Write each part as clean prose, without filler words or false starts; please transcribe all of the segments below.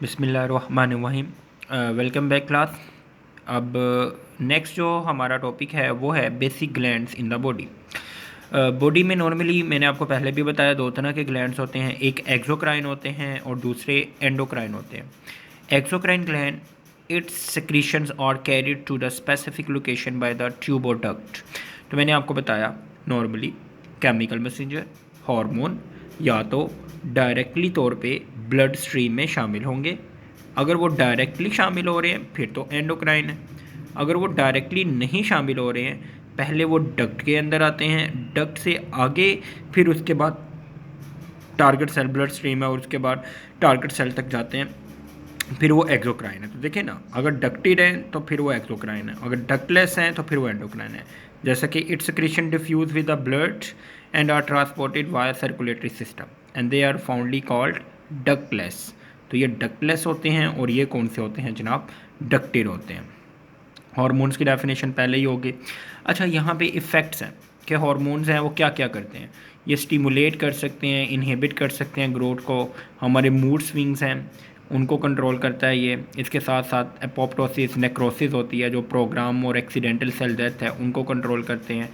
बिस्मिल्लाहिर्रहमानिर्रहीम। Welcome back class. अब next जो हमारा टॉपिक है वो है basic glands in the body. Body में नॉर्मली मैंने आपको पहले भी बताया दो तरह के ग्लैंड्स होते हैं, एक एक्सोक्राइन होते हैं और दूसरे एंडोक्राइन होते हैं। Exocrine gland its secretions are carried to the specific location by the tube और डक्ट। तो मैंने आपको बताया नॉर्मली केमिकल मैसेंजर हार्मोन या तो डायरेक्टली तौर पे ब्लड स्ट्रीम में शामिल होंगे। अगर वो डायरेक्टली शामिल हो रहे हैं फिर तो एंडोक्राइन है। अगर वो डायरेक्टली नहीं शामिल हो रहे हैं, पहले वो डक्ट के अंदर आते हैं, डक्ट से आगे फिर उसके बाद टारगेट सेल ब्लड स्ट्रीम है और उसके बाद टारगेट सेल तक जाते हैं, फिर वो एक्सोक्राइन है। तो देखिए ना, अगर डक्टेड है तो फिर वो एक्सोक्राइन है, अगर डक्टलेस है तो फिर वो एंडोक्राइन है। जैसा कि its secretion diffuse with the blood and are transported via circulatory system and they are fondly called ductless. तो ये डक्टलेस होते हैं और ये कौन से होते हैं जनाब? डक्टेड होते हैं। हार्मोन्स की डेफिनेशन पहले ही होगी। अच्छा, यहाँ पे इफ़ेक्ट्स हैं कि हार्मोन्स हैं वो क्या क्या करते हैं। ये स्टिमुलेट कर सकते हैं, इनहिबिट कर सकते हैं ग्रोथ को। हमारे मूड स्विंग्स हैं उनको कंट्रोल करता है ये। इसके साथ साथ एपोप्टोसिस नेक्रोसिस होती है जो प्रोग्राम और एक्सीडेंटल सेल डेथ है उनको कंट्रोल करते हैं।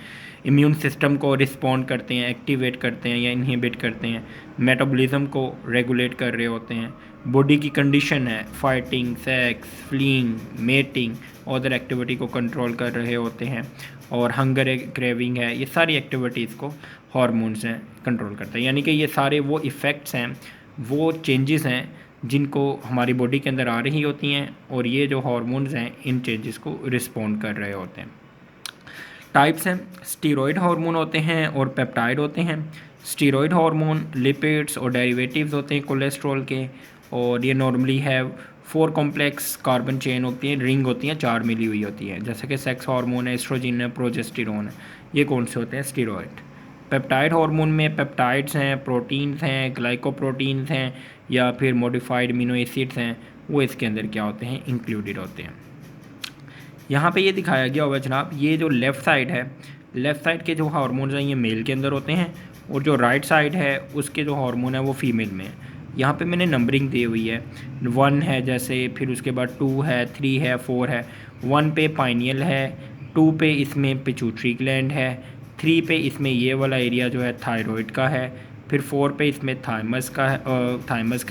इम्यून सिस्टम को रिस्पॉन्ड करते हैं, एक्टिवेट करते हैं या इनहिबिट करते हैं। मेटाबॉलिज्म को रेगुलेट कर रहे होते हैं। बॉडी की कंडीशन है fighting, sex, fleeing, mating, other activity को कंट्रोल कर रहे होते हैं। और हंगर क्रेविंग है, ये सारी एक्टिविटीज़ को हार्मोन्स हैं कंट्रोल करते हैं। यानी कि ये सारे वो इफ़ेक्ट्स हैं, वो चेंजेस हैं जिनको हमारी बॉडी के अंदर आ रही होती हैं और ये जो हार्मोन्स हैं इन चेंजेस को रिस्पॉन्ड कर रहे होते हैं। टाइप्स हैं, स्टीरॉयड हार्मोन होते हैं और पेप्टाइड होते हैं। स्टीरॉयड हार्मोन लिपिड्स और डेरिवेटिव्स होते हैं कोलेस्ट्रॉल के, और ये नॉर्मली है 4 कॉम्प्लेक्स कार्बन चेन होती हैं, रिंग होती हैं 4 मिली हुई होती है। जैसे कि सेक्स हार्मोन है, एस्ट्रोजन है, प्रोजेस्टेरोन है, ये कौन से होते हैं? स्टीरॉयड। पेप्टाइड हार्मोन में पेप्टाइड्स हैं, प्रोटीन्स हैं, ग्लाइकोप्रोटीन्स हैं या फिर मॉडिफाइड अमीनो एसिड्स हैं, वो इसके अंदर क्या होते हैं? इंक्लूडेड होते हैं। यहाँ पे ये दिखाया गया होगा जनाब, ये जो लेफ़्ट साइड है, लेफ़्ट साइड के जो हार्मोन्स हैं ये मेल के अंदर होते हैं और जो राइट साइड है उसके जो हार्मोन है वो फीमेल में है। यहाँ पे मैंने नंबरिंग दी हुई है, 1 है जैसे, फिर उसके बाद 2 है, 3 है, 4 है। 1 पे पाइनियल है, 2 पे इसमें पिट्यूटरी ग्लैंड है, 3 पे इसमें ये वाला एरिया जो है थायरॉयड का है, फिर 4 पे इसमें थाइमस का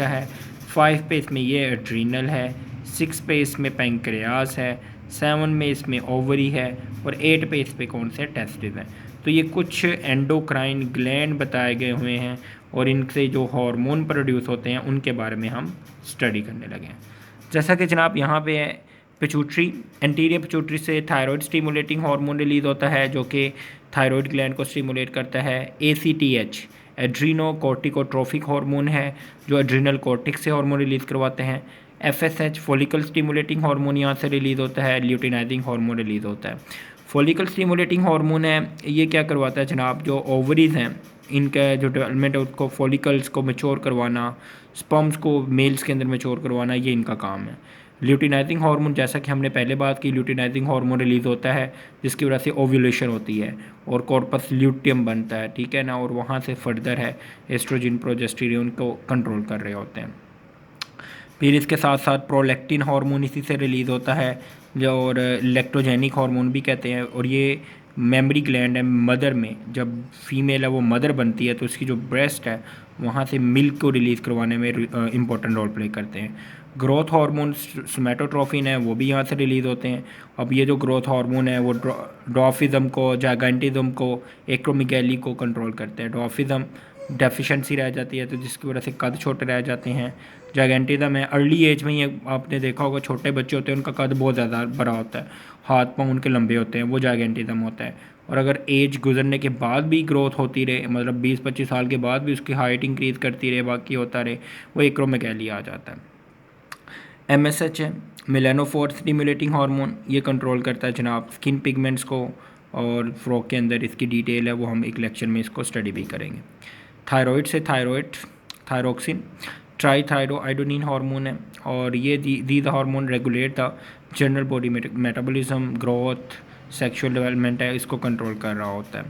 है, 5 पे इसमें ये एड्रीनल है, 6 पे इसमें पेंक्रियास है, 7 में इसमें ओवरी है और 8 पे इस पे कौन से टेस्टिस हैं। तो ये कुछ एंडोक्राइन ग्लैंड बताए गए हुए हैं और इनसे जो हार्मोन प्रोड्यूस होते हैं उनके बारे में हम स्टडी करने लगे हैं। जैसा कि जनाब यहाँ पे है पिट्यूटरी, एंटीरियर पिट्यूटरी से थायराइड स्टिमुलेटिंग हार्मोन रिलीज होता है जो कि थायराइड ग्लैंड को स्टिमुलेट करता है। ACTH एड्रीनो कॉर्टिकोट्रोफिक हार्मोन है जो एड्रीनल कॉर्टिक्स से हार्मोन रिलीज़ करवाते हैं। FSH फॉलिकल स्टिमुलेटिंग हार्मोन यहाँ से रिलीज़ होता है, ल्यूटिनाइजिंग हार्मोन रिलीज़ होता है। फॉलिकल स्टिमुलेटिंग हार्मोन है, ये क्या करवाता है जनाब? जो ओवरीज़ हैं इनका जो डेवलपमेंट है उसको, फॉलिकल्स को मैच्योर करवाना, स्पर्म्स को मेल्स के अंदर मैच्योर करवाना, ये इनका काम है। ल्यूटिनाइजिंग हार्मोन, जैसा कि हमने पहले बात की, ल्यूटिनाइजिंग हार्मोन रिलीज़ होता है जिसकी वजह से ओव्यूलेशन होती है और कॉर्पस ल्यूटियम बनता है, ठीक है ना, और वहाँ से फर्दर है एस्ट्रोजन प्रोजेस्टेरोन को कंट्रोल कर रहे होते हैं। फिर इसके साथ साथ प्रोलैक्टिन हार्मोन इसी से रिलीज़ होता है जो, और लैक्टोजेनिक हार्मोन भी कहते हैं, और ये मेमरी ग्लैंड है मदर में, जब फीमेल है वो मदर बनती है तो उसकी जो ब्रेस्ट है वहाँ से मिल्क को रिलीज़ करवाने में इम्पोर्टेंट रोल प्ले करते हैं। ग्रोथ हार्मोन सोमैटोट्रोफिन है वो भी यहाँ से रिलीज़ होते हैं। अब ये जो ग्रोथ हार्मोन है वो ड्वार्फिज्म को, जायगेंटिज्म को, एक्रोमेगाली को कंट्रोल करते हैं। ड्वार्फिज्म डेफिशिएंसी रह जाती है तो जिसकी वजह से कद छोटे रह जाते हैं। जायगेंटिज्म है, अर्ली एज में ही आपने देखा होगा छोटे बच्चे होते हैं उनका कद बहुत ज़्यादा बड़ा होता है, हाथ पाँव उनके लंबे होते हैं, वो जायगेंटिज्म होता है। और अगर एज गुजरने के बाद भी ग्रोथ होती रहे, मतलब 20-25 साल के बाद भी उसकी हाइट इंक्रीज़ करती रहे, बाकी होता रहे, वो एक्रोमेगाली आ जाता है। MSH है, मेलानोफोर स्टिमुलेटिंग हार्मोन, ये कंट्रोल करता है जनाब स्किन पिगमेंट्स को, और फ्रॉक के अंदर इसकी डिटेल है वो हम एक लेक्चर में इसको स्टडी भी करेंगे। थायराइड से थायरोक्सिन ट्राईथायरोआइडोनिन हार्मोन है, और ये these hormone regulate the general body metabolism, growth, sexual development है, इसको कंट्रोल कर रहा होता है।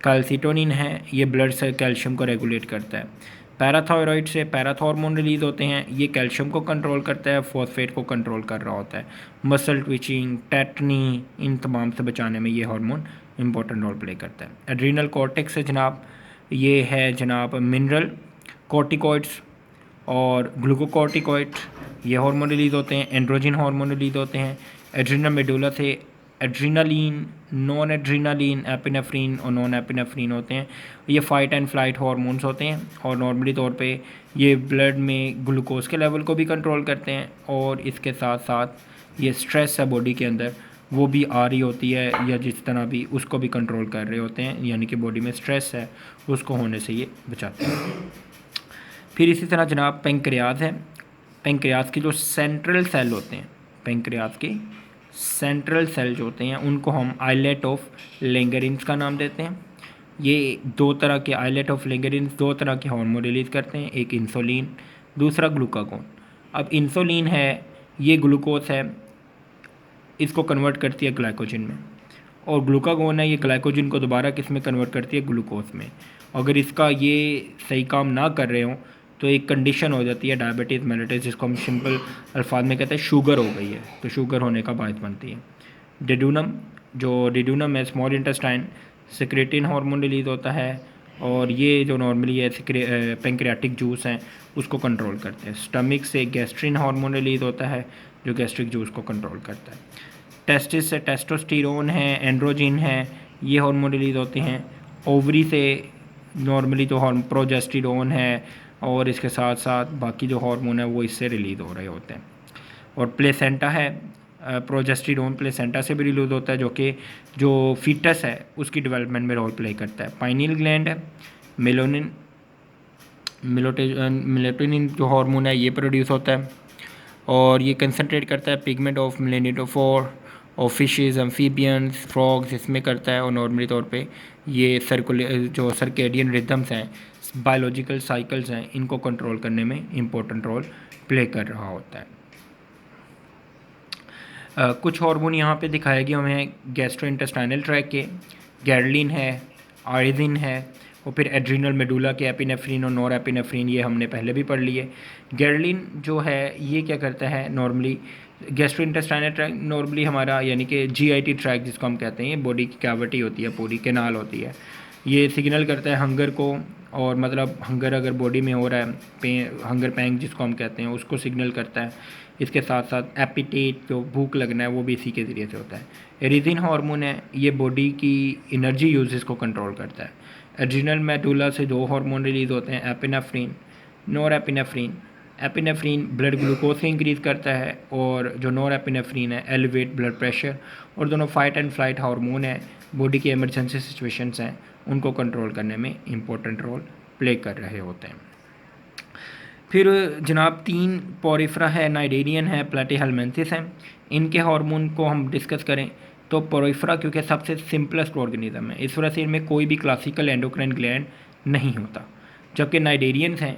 कैल्सिटोनिन है, ये ब्लड से कैल्शियम को रेगुलेट करता है। पैराथायरॉइड से पैराथॉर्मोन रिलीज़ होते हैं, ये कैल्शियम को कंट्रोल करता है, फॉस्फेट को कंट्रोल कर रहा होता है। मसल ट्विचिंग, टेटनी, इन तमाम से बचाने में ये हार्मोन इंपॉर्टेंट रोल प्ले करता है। एड्रीनल कॉर्टेक्स है जनाब, ये है जनाब मिनरल कॉर्टिकॉइड्स और ग्लूकोकॉर्टिकॉइड, ये हार्मोन रिलीज़ होते हैं। एंड्रोजन हार्मोन रिलीज़ होते हैं। एड्रीनल मेडुला से एड्रीनालिन, नॉन एड्रीनालिन, एपिनेफ्रीन और नॉन एपिनेफ्रीन होते हैं। ये फाइट एंड फ्लाइट हार्मोन्स होते हैं और नॉर्मली तौर पे ये ब्लड में ग्लूकोज के लेवल को भी कंट्रोल करते हैं और इसके साथ साथ ये स्ट्रेस है बॉडी के अंदर वो भी आ रही होती है या जिस तरह भी उसको भी कंट्रोल कर रहे होते हैं, यानी कि बॉडी में स्ट्रेस है उसको होने से ये बचाते हैं। फिर इसी तरह जनाब पेंक्रियाज है। पेंक्रियाज के जो सेंट्रल सेल होते हैं, पेंक्रियाज के सेंट्रल सेल जो होते हैं उनको हम आइलेट ऑफ लैंगरिन्स का नाम देते हैं। ये दो तरह के आइलेट ऑफ लैंगरिन्स दो तरह के हार्मोन रिलीज़ करते हैं, एक इंसुलिन, दूसरा ग्लूकागोन। अब इंसुलिन है ये ग्लूकोज है, इसको कन्वर्ट करती है ग्लाइकोजन में, और ग्लूकागोन है ये ग्लाइकोजन को दोबारा किस में कन्वर्ट करती है, ग्लूकोज में। अगर इसका ये सही काम ना कर रहे हों तो एक कंडीशन हो जाती है डायबिटीज़ मेलिटस, जिसको हम सिंपल अल्फाज में कहते हैं शुगर हो गई है, तो शुगर होने का बायस बनती है। डिडूनम, जो डिडूनम है small intestine, secretin hormone release होता है और ये जो नॉर्मली है पेंक्रियाटिक जूस हैं उसको कंट्रोल करते हैं। स्टमक से गैस्ट्रिन हार्मोन रिलीज़ होता है जो गैस्ट्रिक जूस को कंट्रोल करता है। टेस्टिस से टेस्टोस्टेरोन है, एंड्रोजिन है, ये हार्मोन रिलीज़ होते हैं। ओवरी से नॉर्मली जो प्रोजेस्टेरोन है और इसके साथ साथ बाकी जो हार्मोन है वो इससे रिलीज़ हो रहे होते हैं। और प्लेसेंटा है, प्रोजेस्टेरोन प्लेसेंटा से भी रिलीज होता है जो कि जो फीटस है उसकी डेवलपमेंट में रोल प्ले करता है। पाइनियल ग्लैंड है, मेलाटोनिन जो हार्मोन है ये प्रोड्यूस होता है और ये कंसनट्रेट करता है पिगमेंट ऑफ मेलानिटोफोर और फिशेस, एम्फीबियंस, फ्रॉग्स इसमें करता है। और नॉर्मली तौर पे ये जो सर्केडियन रिदम्स हैं, बायोलॉजिकल साइकिल्स हैं, इनको कंट्रोल करने में इम्पोर्टेंट रोल प्ले कर रहा होता है। कुछ हार्मोन यहाँ पे दिखाया गया हमें गैस्ट्रोइंटेस्टाइनल ट्रैक्ट के, गैरलिन है, आरिजिन है और फिर एड्रीनल मेडुला के एपिनेफ्रीन और नॉर एपिनेफ्रीन, ये हमने पहले भी पढ़ लिए। गैरलिन जो है ये क्या करता है, नॉर्मली गैस्ट्रोइंटेस्टाइनल ट्रैक्ट नॉर्मली हमारा यानी कि जीआईटी ट्रैक्ट जिसको हम कहते हैं, बॉडी की कैविटी होती है, पूरी कैनाल होती है, ये सिग्नल करता है हंगर को, और मतलब हंगर अगर बॉडी में हो रहा है, हंगर पैंग जिसको हम कहते हैं उसको सिग्नल करता है। इसके साथ साथ एपिटेट जो भूख लगना है वो भी इसी के ज़रिए से होता है। एरिजिन हार्मोन है ये बॉडी की एनर्जी यूजेस को कंट्रोल करता है। एड्रीनल मेडुला से दो हार्मोन रिलीज़ होते हैं, epinephrine, nor epinephrine. Epinephrine blood glucose से इंक्रीज़ करता है और जो नॉर एपिनेफ्रीन है एलिवेट ब्लड प्रेशर, और दोनों फाइट एंड फ्लाइट हार्मोन है, बॉडी की इमरजेंसी सिचुएशंस हैं उनको कंट्रोल करने में इम्पोर्टेंट रोल प्ले कर रहे होते हैं। फिर जनाब 3 पोरिफरा है, नाइडेरियन है, प्लेटीहेलमिन्थिस हैं। इनके हार्मोन को हम डिस्कस करें तो पोरिफरा क्योंकि सबसे सिंपलेस्ट ऑर्गेनिज्म है, इस वजह से इनमें कोई भी क्लासिकल एंडोक्राइन ग्लैंड नहीं होता, जबकि नाइडेरियंस हैं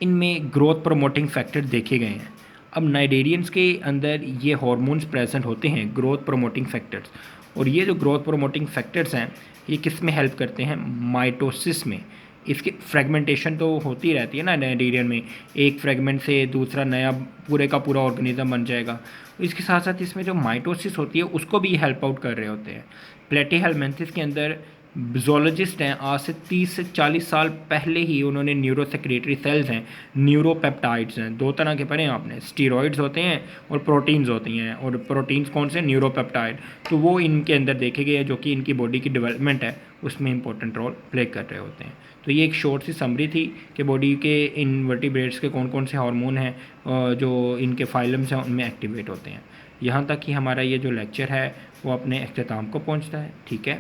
इनमें ग्रोथ प्रमोटिंग फैक्टर देखे गए हैं। अब नाइडेरियंस के अंदर ये हार्मोन्स प्रेजेंट होते हैं, ग्रोथ प्रमोटिंग फैक्टर्स, और ये जो ग्रोथ प्रमोटिंग फैक्टर्स हैं ये किस में हेल्प करते हैं, माइटोसिस में। इसकी फ्रेगमेंटेशन तो होती रहती है ना नाइडेरियन में, एक फ्रेगमेंट से दूसरा नया पूरे का पूरा ऑर्गेनिज्म बन जाएगा। इसके साथ साथ इसमें जो माइटोसिस होती है उसको भी हेल्प आउट कर रहे होते हैं। प्लेटीहेलमिन्थिस के अंदर जोलॉजिस्ट हैं, आज से 30 से 40 साल पहले ही उन्होंने न्यूरोसेक्रेटरी सेल्स हैं, न्यूरोपेप्टाइड्स हैं, दो तरह के पढ़े हैं आपने, स्टीरॉइड्स होते हैं और प्रोटीन्स होती हैं, और प्रोटीन्स कौन से, न्यूरोपेप्टाइड, तो वो इनके अंदर देखे गए हैं जो कि इनकी बॉडी की डेवलपमेंट है उसमें इंपॉर्टेंट रोल प्ले कर रहे होते हैं। तो ये एक शॉर्ट सी समरी थी कि बॉडी के इन वर्टिब्रेट्स के कौन कौन से हार्मोन हैं जो इनके फाइलम्स हैं उनमें एक्टिवेट होते हैं। यहाँ तक कि हमारा ये जो लेक्चर है वो अपने अख्ताम को पहुँचता है। ठीक है,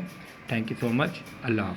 थैंक यू सो मच, अल्लाह हाफ़िज़।